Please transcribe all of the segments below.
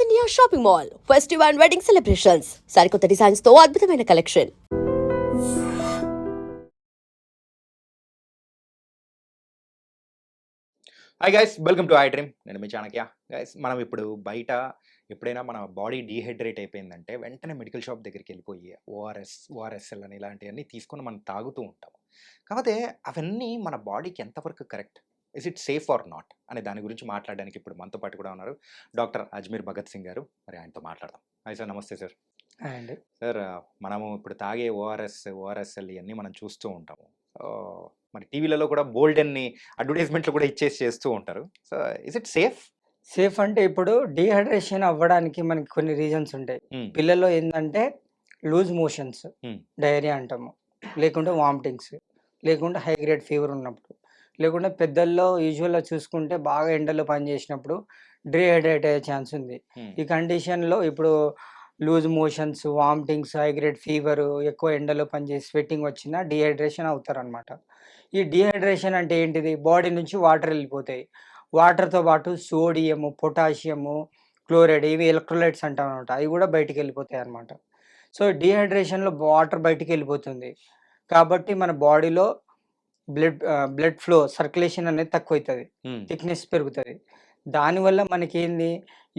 North India shopping mall festival and wedding celebrations సరికొత్త designs తో అద్భుతమైన collection. Hi guys, welcome to I dream. నేను మీ Chanakya. Guys, మనం ఇప్పుడు బయట ఎప్పుడైనా మన బాడీ డీహైడ్రేట్ అయిపోయిందంటే వెంటనే మెడికల్ షాప్ దగ్గరికి వెళ్ళిపోయి ఓఆర్ఎస్ఎల్ అని ఇలాంటివన్నీ తీసుకొని మనం తాగుతూ ఉంటాం. కాకపోతే అవన్నీ మన బాడీకి ఎంతవరకు correct, is it safe or not అనే దాని గురించి మాట్లాడడానికి ఇప్పుడు మనతో పాటు కూడా ఉన్నారు డాక్టర్ అజ్మీర్ భగత్ సింగ్ గారు. మరి ఆయనతో మాట్లాడదాం. హాయ్ సార్, నమస్తే సార్. అండి. సార్, మనము ఇప్పుడు తాగే ఓఆర్ఎస్ఎల్ ఇవన్నీ మనం చూస్తూ ఉంటాము. సో మరి టీవీలలో కూడా బోల్డ్ అన్ని అడ్వర్టైజ్మెంట్లు కూడా చేస్తూ ఉంటారు. So is it safe? Safe అంటే ఇప్పుడు డీహైడ్రేషన్ అవ్వడానికి మనకి కొన్ని రీజన్స్ ఉంటాయి. పిల్లల్లో ఏంటంటే లూజ్ మోషన్స్, డయేరియా అంటాము, లేకుంటే వామిటింగ్స్, లేకుంటే హై గ్రేడ్ ఫీవర్ ఉన్నప్పుడు, లేకుంటే పెద్దల్లో యూజువల్గా చూసుకుంటే బాగా ఎండలో పనిచేసినప్పుడు డీహైడ్రేట్ అయ్యే ఛాన్స్ ఉంది. ఈ కండిషన్లో ఇప్పుడు loose motions, vomitings, high grade fever, ఎక్కువ ఎండలో పనిచేసి స్వెట్టింగ్ వచ్చినా డీహైడ్రేషన్ అవుతారనమాట. ఈ డీహైడ్రేషన్ అంటే ఏంటిది? బాడీ నుంచి వాటర్ వెళ్ళిపోతాయి. వాటర్తో పాటు సోడియము, పొటాషియము, క్లోరైడ్, ఇవి ఎలక్ట్రోలైట్స్ అంటాం అనమాట. అవి కూడా బయటికి వెళ్ళిపోతాయి అనమాట. సో డీహైడ్రేషన్లో వాటర్ బయటికి వెళ్ళిపోతుంది కాబట్టి మన బాడీలో బ్లడ్ ఫ్లో, సర్క్యులేషన్ అనేది తక్కువ అవుతుంది, థిక్నెస్ పెరుగుతుంది. దానివల్ల మనకేంది,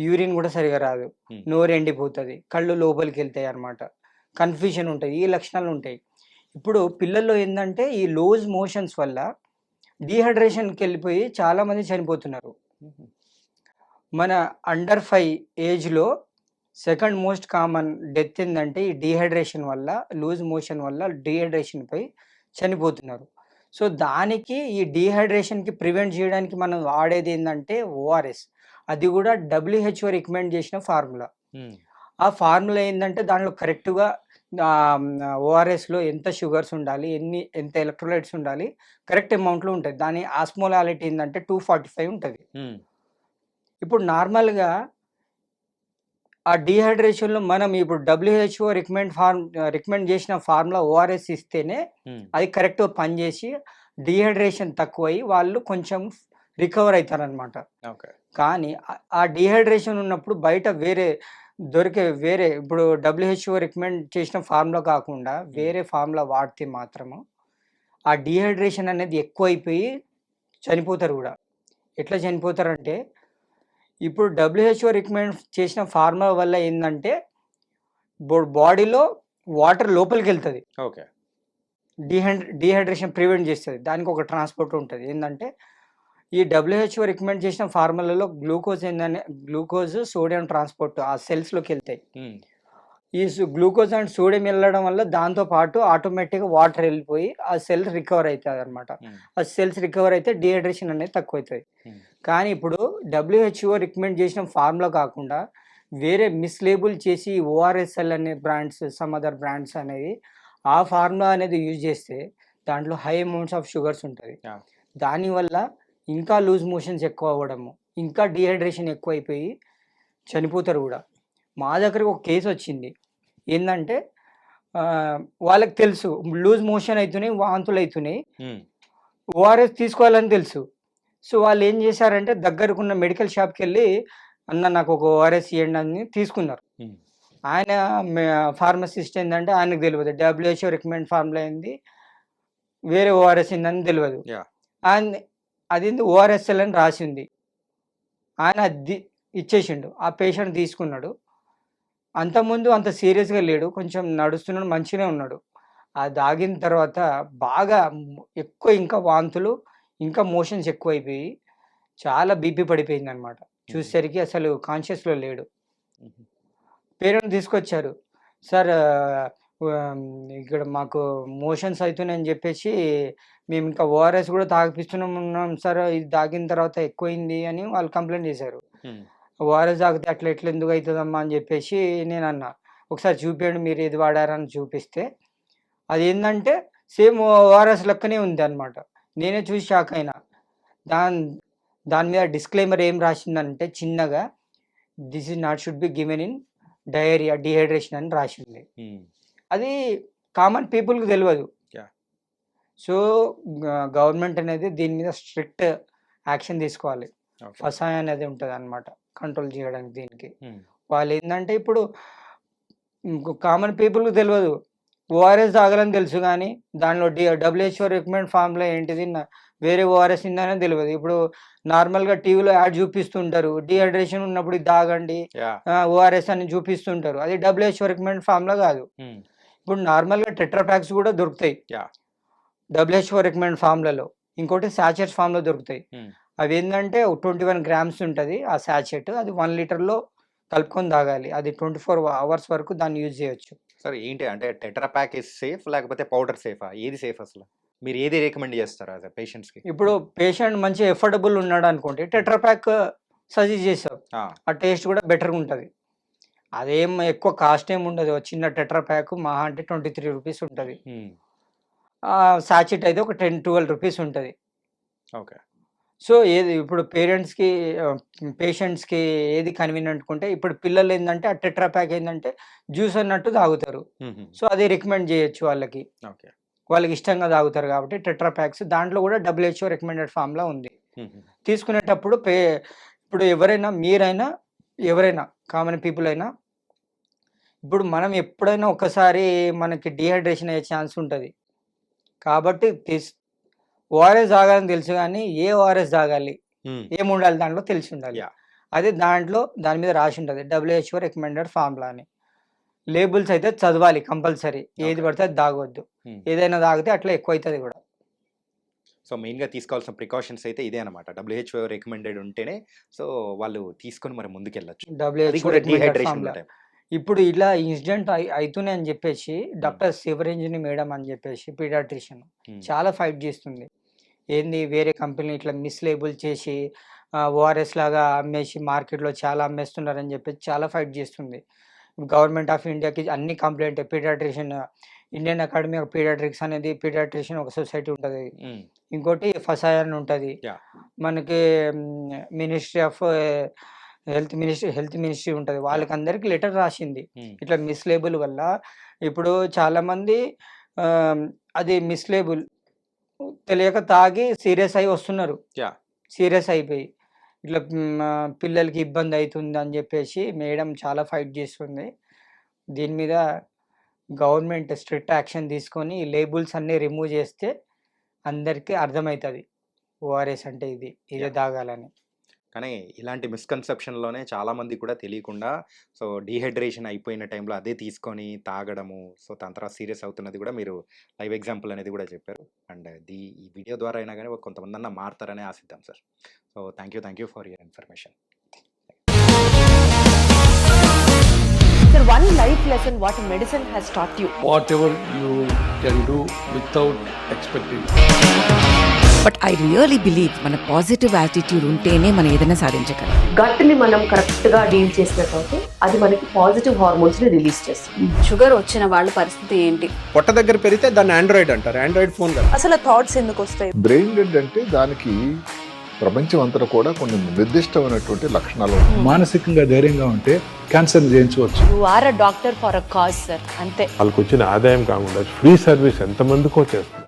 యూరిన్ కూడా సరిగా రాదు, నోరు ఎండిపోతుంది, కళ్ళు లోపలికి వెళ్తాయి అనమాట, కన్ఫ్యూజన్ ఉంటుంది, ఈ లక్షణాలు ఉంటాయి. ఇప్పుడు పిల్లల్లో ఏంటంటే ఈ లూజ్ మోషన్స్ వల్ల డీహైడ్రేషన్కి వెళ్ళిపోయి చాలామంది చనిపోతున్నారు. మన అండర్ 5 ఏజ్లో సెకండ్ మోస్ట్ కామన్ డెత్ ఏంటంటే ఈ డీహైడ్రేషన్ వల్ల, లూజ్ మోషన్ వల్ల డీహైడ్రేషన్ పై చనిపోతున్నారు. సో దానికి ఈ డీహైడ్రేషన్కి ప్రివెంట్ చేయడానికి మనం వాడేది ఏంటంటే ఓఆర్ఎస్. అది కూడా WHO రికమెండ్ చేసిన ఫార్ములా. ఆ ఫార్ములా ఏంటంటే దాంట్లో కరెక్ట్గా ఓఆర్ఎస్లో ఎంత షుగర్స్ ఉండాలి, ఎంత ఎలక్ట్రోలైట్స్ ఉండాలి, కరెక్ట్ అమౌంట్లో ఉంటుంది. దాని ఆస్మోలాలిటీ ఏంటంటే 245 ఉంటుంది. ఇప్పుడు నార్మల్గా ఆ డీహైడ్రేషన్లో మనం ఇప్పుడు WHO రికమెండ్ చేసిన ఫార్ములా ఓఆర్ఎస్ ఇస్తేనే అది కరెక్ట్గా పనిచేసి డీహైడ్రేషన్ తక్కువై వాళ్ళు కొంచెం రికవర్ అవుతారనమాట. కానీ ఆ డీహైడ్రేషన్ ఉన్నప్పుడు బయట వేరే ఇప్పుడు WHO రికమెండ్ చేసిన ఫార్ములా కాకుండా వేరే ఫార్ములా వాడితే మాత్రము ఆ డీహైడ్రేషన్ అనేది ఎక్కువైపోయి చనిపోతారు కూడా. ఎట్లా చనిపోతారంటే ఇప్పుడు WHO రికమెండ్ చేసిన ఫార్ములా వల్ల ఏంటంటే బాడీలో వాటర్ లోపలికి వెళ్తుంది, ఓకే, డీహైడ్రేషన్ ప్రివెంట్ చేస్తుంది. దానికి ఒక ట్రాన్స్పోర్ట్ ఉంటుంది. ఏంటంటే ఈ WHO రికమెండ్ చేసిన ఫార్ములాలో గ్లూకోజ్, సోడియం ట్రాన్స్పోర్ట్ ఆ సెల్స్లోకి వెళ్తాయి. ఈ గ్లూకోజ్ అండ్ సోడియం వెళ్ళడం వల్ల దాంతో పాటు ఆటోమేటిక్గా వాటర్ వెళ్ళిపోయి ఆ సెల్స్ రికవర్ అవుతుంది అనమాట. ఆ సెల్స్ రికవర్ అయితే డీహైడ్రేషన్ అనేది తక్కువ అవుతుంది. కానీ ఇప్పుడు WHO రికమెండ్ చేసిన ఫార్ములా కాకుండా వేరే మిస్లేబుల్ చేసి ఓఆర్ఎస్ఎల్ అనే బ్రాండ్స్, సమ్ అదర్ బ్రాండ్స్ అనేది ఆ ఫార్ములా అనేది యూజ్ చేస్తే దాంట్లో హై అమౌంట్స్ ఆఫ్ షుగర్స్ ఉంటుంది. దానివల్ల ఇంకా లూజ్ మోషన్స్ ఎక్కువ అవ్వడము, ఇంకా డీహైడ్రేషన్ ఎక్కువ అయిపోయి చనిపోతారు కూడా. మా దగ్గరకు ఒక కేసు వచ్చింది. ఏంటంటే వాళ్ళకి తెలుసు లూజ్ మోషన్ అవుతున్నాయి, వాంతులు అవుతున్నాయి, ఓఆర్ఎస్ తీసుకోవాలని తెలుసు. సో వాళ్ళు ఏం చేశారంటే దగ్గరకున్న మెడికల్ షాప్కి వెళ్ళి, అన్న నాకు ఒక ఓఆర్ఎస్ ఇవ్వండి అని తీసుకున్నారు. ఆయన ఫార్మసిస్ట్ ఏంటంటే ఆయనకు తెలియదు WHO రికమెండ్ ఫార్ములా ఏంది, వేరే ఓఆర్ఎస్ ఏందని తెలియదు. ఆయన అది ఓఆర్ఎస్ఎల్ అని రాసింది, ఆయన అది ఇచ్చేసిండు. ఆ పేషెంట్ తీసుకున్నాడు. అంతకుముందు అంత సీరియస్గా లేడు, కొంచెం నడుస్తున్నాడు, మంచిగానే ఉన్నాడు. అది తాగిన తర్వాత బాగా ఎక్కువ ఇంకా వాంతులు, ఇంకా మోషన్స్ ఎక్కువైపోయి చాలా బీపీ పడిపోయింది అనమాట. చూసేసరికి అసలు కాన్షియస్లో లేడు. పేరెంట్ తీసుకొచ్చారు, సార్ ఇక్కడ మాకు మోషన్స్ అవుతున్నాయని చెప్పేసి మేము ఇంకా ఓఆర్ఎస్ కూడా తాగిపిస్తున్నాం సార్, ఇది తాగిన తర్వాత ఎక్కువైంది అని వాళ్ళు కంప్లైంట్ చేశారు. ఓఆర్ఎస్ తాగితే అట్లా ఎట్లా ఎందుకు అవుతుందమ్మా అని చెప్పేసి నేను అన్నా, ఒకసారి చూపించండి మీరు ఏది వాడారని చూపిస్తే అది ఏంటంటే సేమ్ ఓఆర్ఎస్ లెక్కనే ఉంది అనమాట. నేనే చూసి షాక్ అయినా. దాని మీద డిస్క్లైమర్ ఏం రాసిందంటే చిన్నగా, this is not should be given in diarrhoea, dehydration అని రాసింది. అది కామన్ పీపుల్కి తెలియదు. సో గవర్నమెంట్ అనేది దీని మీద స్ట్రిక్ట్ యాక్షన్ తీసుకోవాలి. ఫసాయ్ అనేది ఉంటుంది అనమాట. కంట్రోల్ చేయడానికి దీనికి. హ్మ్. వాళ్ళు ఏందంటే ఇప్పుడు కామన్ పీపుల్‌కి తెలవదు. ఓఆర్ఎస్ తాగాలని తెలుసు గానీ, దానిలో డబ్ల్యూహెచ్ఓ రికమెండ్ ఫార్ములా ఏంటిది వేరే ఓఆర్ఎస్ ఉందనే తెలవదు. ఇప్పుడు నార్మల్‌గా టీవీలో యాడ్ చూపిస్తుంటారు. డీహైడ్రేషన్ ఉన్నప్పుడు ఇది తాగండి యాహ్! ఓఆర్ఎస్ అని చూపిస్తుంటారు. అది డబ్ల్యూహెచ్ఓ రికమెండ్ ఫార్ములా కాదు. హ్మ్. ఇప్పుడు నార్మల్‌గా టెట్రా ప్యాక్స్ కూడా దొరుకుతాయి. యాహ్! డబ్ల్యూహెచ్ఓ రికమెండ్ ఫార్ములాలో. ఇంకోటి సాచెట్స్ ఫార్మ్‌లో దొరుకుతాయి. హ్మ్. అవేందంటే 21 గ్రామ్స్ ఉంటది ఆ సాచెట్. అది 1 లీటర్‌లో కలుపుకొని తాగాలి. అది 24 అవర్స్ వరకు దాన్ని యూజ్ చేయొచ్చు. సరే ఏంటి అంటే టెట్రా ప్యాక్ ఇస్ సేఫ్ లేకపోతే పౌడర్ సేఫా? ఏది సేఫ్ అసలు? మీరు ఏది రికమెండ్ చేస్తారు యాస్ ఎ పేషెంట్స్‌కి? ఇప్పుడు పేషెంట్ మంచి ఎఫోర్డబుల్ ఉన్నాడనుకోండి టెట్రా ప్యాక్ సజెస్ట్ చేస్తాం. ఆ! ఆ టేస్ట్ కూడా బెటర్‌గా ఉంటది. అదేం ఎక్కువ కాస్ట్ ఏమి ఉండదు. ఒక చిన్న టెట్రా ప్యాక్ మహా అంటే 23 రూపీస్ ఉంటది. హ్మ్. సాచెట్ అయితే ఒక 10, 12 రూపీస్ ఉంటది. ఓకే. సో, ఏది ఇప్పుడు పేషెంట్స్‌కి ఏది కన్వీనియంట్ అనుకుంటే ఇప్పుడు పిల్లలేందంటే ఆ టెట్రా ప్యాక్ ఏందంటే జ్యూస్ అన్నట్టు తాగుతారు. హుహు. సో, అది రికమెండ్ చేయొచ్చు వాళ్ళకి. ఓకే. వాళ్ళకి ఇష్టంగా తాగుతారు కాబట్టి టెట్రా ప్యాక్స్ దాంట్లో కూడా డబ్ల్యూహెచ్ఓ రికమెండెడ్ ఫార్ములా ఉంది. హుహు. తీసుకునేటప్పుడు ఇప్పుడు మీరైనా, ఎవరైనా కామన్ పీపుల్ అయినా ఇప్పుడు మనం ఎప్పుడైనా ఒకసారి మనకి డీహైడ్రేషన్ అయ్యే ఛాన్స్ ఉంటది. కాబట్టి ఓఆర్ఎస్ తాగాలని తెలుసు గానీ, ఏ ఓఆర్ఎస్ తాగాలి? హ్మ్. ఏముండాలి దాంట్లో తెలిసుండాలి. యాహ్! అదే దాని మీద రాసుంటది. డబ్ల్యూహెచ్ఓ రికమెండెడ్ ఫార్ములా అని. లేబుల్స్ అయితే చదవాలి కంపల్సరీ. ఏది ఓకే. పడితే అది తాగొద్దు. హ్మ్. ఏదైనా తాగితే అట్లా ఎక్కువైతది గూడా. సో, మెయిన్‌గా తీసుకోవాల్సిన ప్రికాషన్స్ అయితే ఇదే అనమాట. డబ్ల్యూహెచ్ఓ రికమెండెడ్ ఉంటేనే సో, వాళ్ళు తీసుకొని మరి ముందుకెళ్ళొచ్చు. అది డబ్ల్యూహెచ్ఓ కూడా రికమెండెడ్ డీహైడ్రేషన్ ఉన్న ఫార్ములా. టైం. ఇప్పుడు ఇలా ఇన్సిడెంట్ అయితున్నాయి అని జెప్పేసి డాక్టర్ శివరంజని మేడం అని జెప్పేసి పీడియాట్రిషియన్ హ్మ్. చాలా ఫైట్ జేస్తుంది. ఏంది వేరే కంపెనీ ఇట్లా మిస్‌లేబుల్ చేసి ఓఆర్ఎస్ లాగా అమ్మేసి మార్కెట్‌లో చాలా అమ్మేస్తున్నారని జెప్పేసి చాలా ఫైట్ జేస్తుంది. గవర్నమెంట్ ఆఫ్ ఇండియాకి అన్ని కంప్లెయింటే ఇండియన్ అకాడమీ ఆఫ్ పీడియాట్రిక్స్ అనేది పీడియాట్రిషియన్ ఒక సొసైటీ ఉంటది. హ్మ్. ఇంకోటి ఫసాయ్ అని ఉంటది. యాహ్! మనకి మినిస్ట్రీ ఆఫ్ హెల్త్ మినిస్ట్రీ ఉంటది. యాహ్! వాళ్ళకందరికి లెటర్ రాసింది. హ్మ్. ఇట్లా మిస్‌లేబుల్ వల్ల ఇప్పుడు చాలామంది ఆహ్, అది మిస్‌లేబుల్ తెలియక తాగి సీరియస్ అయ్యి వస్తున్నారు. యాహ్! సీరియస్ అయిపోయి. ఇట్లా పిల్లలకి ఇబ్బందయితుందని జెప్పేసి మేడం చాలా ఫైట్ జేస్తుంది. దీని మీద గవర్నమెంట్ స్ట్రిక్ట్ యాక్షన్ తీసుకొని ఈ లేబుల్స్ అన్నీ రిమూవ్ జేస్తే అందరికి అర్థమైతది. ఓఆర్ఎస్ అంటే ఇదే యాహ్! తాగాలని. కానీ ఇలాంటి మిస్‌కన్సెప్షన్‌లోనే చాలామందికి కూడా తెలియకుండా సో, డీహైడ్రేషన్ అయిపోయిన టైంలో అదే తీసుకొని తాగడము. సో, దాని తర్వాత సీరియస్ అవుతున్నది కూడా మీరు లైవ్ ఎగ్జాంపుల్ అనేది కూడా చెప్పారు. అండ్ ఈ వీడియో ద్వారా అయినా గాని కొంతమందన్నా మారతారని ఆశిద్దాం sir. So, thank you for your information. Sir, one life lesson what medicine has taught you. whatever you can do without expecting. But I really believe మన పాజిటివ్ యాటిట్యూడ్ ఉంటేనే మనం ఏదైనా సాధించగలం. గట్ని మనం కరెక్ట్గా డీల్ చేసినట్లయితే అది మనకి పాజిటివ్ హార్మోన్స్ని రిలీజ్ చేస్తుంది. షుగర్ వచ్చిన వాళ్ళ పరిస్థితి ఏంటి? పొట్ట దగ్గర పెరిగితే దాన్ని ఆండ్రాయిడ్ అంటారు. ఆండ్రాయిడ్ ఫోన్ కదా. అసలు థాట్స్ ఎందుకు వస్తాయి? బ్రెయిన్ డెడ్ అంటే దానికి ప్రపంచం అంతా కూడా కొన్ని నిర్దిష్టమైనటువంటి లక్షణాలు ఉంటాయి. మానసికంగా ధైర్యంగా ఉంటే క్యాన్సర్ జయించవచ్చు. You are a doctor for a cause, sir. అంతే. వాళ్ళకు వచ్చిన ఆదాయం కాకుండా ఫ్రీ సర్వీస్ ఎంతమందికో చేస్తారు.